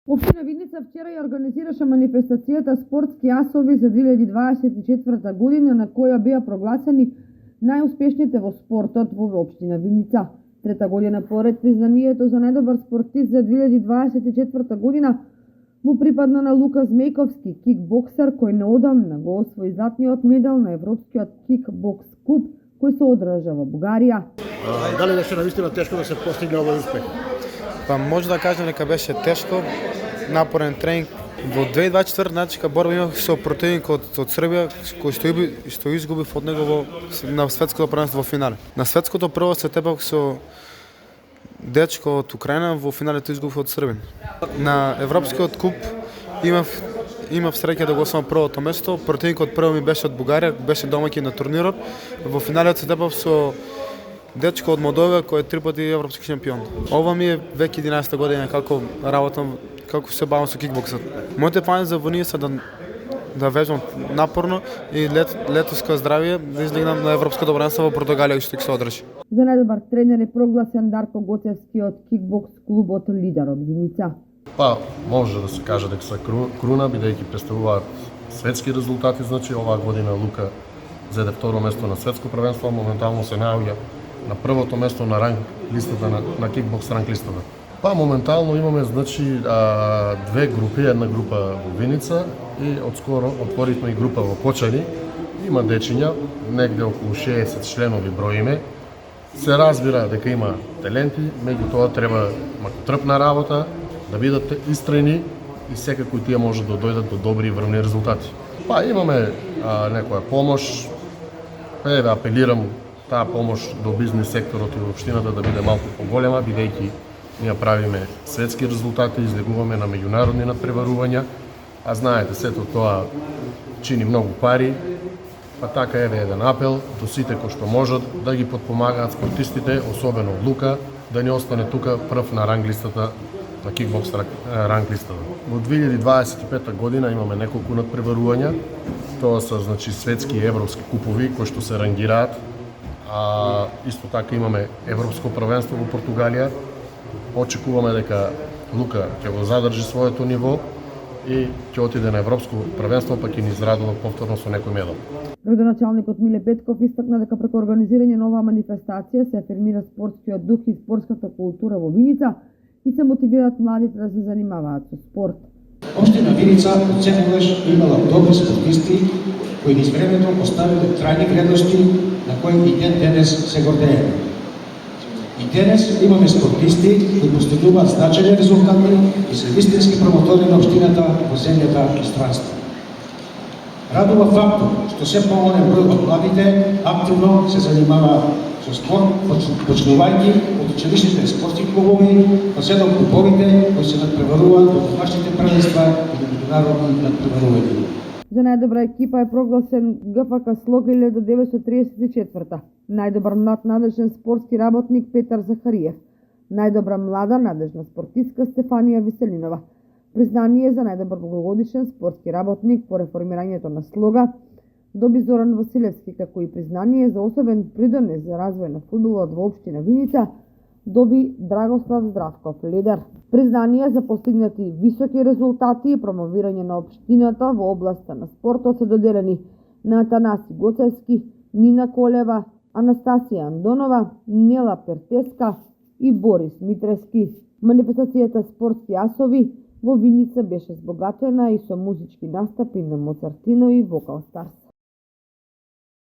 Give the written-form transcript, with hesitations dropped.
Општина Видница вчера ја организираше манифестацијата Спортски јасови за 2024 година, на која беа прогласени најуспешните во спортот во општина Видница. Трета година поред признанието за најдобар спортист за 2024 година му припадна на Лука Змејковски, кикбоксер кој неодамна го освои златниот медал на Европскиот кикбокс куп кој се одржа во Бугарија. Дали беше навистина тешко да се постигне овој успех? Па може да кажем дека беше тешко, напорен тренинг. Во 2024 борба имав со противник од Србија кој што изгубив од него на светското првенство во финале. На светското прво се тепав со дечко од Украина, во финалето изгубив од Србија. На Европскиот куп имав среќа да го освојам првото место. Противникот прво ми беше од Бугарија, беше домаќин на турнирот. Во финалето се тепав со дечко од Молдова кој е 3 пати европски шампион. Ова ми е веќе 11 година како работам, како се бавам со кикбоксот. Моите плани за вонија се да вежбам напорно и летоска здравје да излегнам на европското првенство во Португалија што ќе се одржи. За најдобар тренер е прогласен Дарко Гоцевски од кикбокс клубот Лидер од Виница. Па, може да се каже дека се круна, бидејќи представуваат светски резултати, значи оваа година Лука зеде второ место на светско првенство, моментално се наоѓа на првото место на ранг листата на кикбокс ранг листата. Па моментално имаме значи две групи, една група во Виница и отскоро отворивме и група во Кочани. Има дечиња, негде околу 60 членови броиме. Се разбира дека има таленти, меѓутоа треба макотрпна работа, да бидат истрени и секако тие може да дојдат до добри и врвни резултати. Па имаме некоја помош, апелирам таа помош до бизнес секторот и општината да биде малку поголема, бидејќи ние правиме светски резултати, излегуваме на меѓународни надпреварувања, а знаете, сето тоа чини многу пари, па така еве еден апел до сите кои што можат да ги подпомагаат спортистите, особено од Лука, да не остане тука прв на ранг листата, на кикбокс ранг листата. Во 2025 година имаме неколку надпреварувања, тоа се значи светски и европски купови кои што се рангираат, а исто така имаме европско првенство во Португалија. Очекуваме дека Лука ќе го задржи своето ниво и ќе отиде на европско првенство, па ќе ни израдува повторно со некој медал. Градоначалникот Миле Петков истакна дека преку организирање на оваа манифестација се афирмира спортскиот дух и спортската култура во Виница и се мотивираат младите да се занимаваат со спорт. Општина Виница отсекогаш имала добри спортисти кои низ времето поставиле трајни вредности на кои и денес се гордееме. И денес имаме спортисти кои постигнуваат значајни резултати и се вистински промотори на општината во земјата и странство. Радува фактот што се поголем број од младите активно се занимава со спорт, почнувајќи од училишните спортски клубови, па се до клубовите кои се надпреваруваат во домашните првенства и меѓународни надпреварувања. За најдобра екипа е прогласен ГФК Слог 1934. Најдобар млад надежен спортски работник Петар Захариев. Најдобра млада надежна спортистка Стефанија Веселинова. Признание за најдобар многогодишен спортски работник по реформирањето на Слога доби Зоран Василевски, како и признание за особен придонес за развој на фудбалот во општина Виница доби Драгослав Здравков, лидер. Признание за постигнати високи резултати и промовирање на општината во областа на спортот се доделени на Атанаси Гоцевски, Нина Колева, Анастасија Андонова, Нела Пертеска и Борис Митрески. Манифестацијата Спортски јасови во Виница беше збогатена и со музички настапи на Моцартино и Вокал Старс.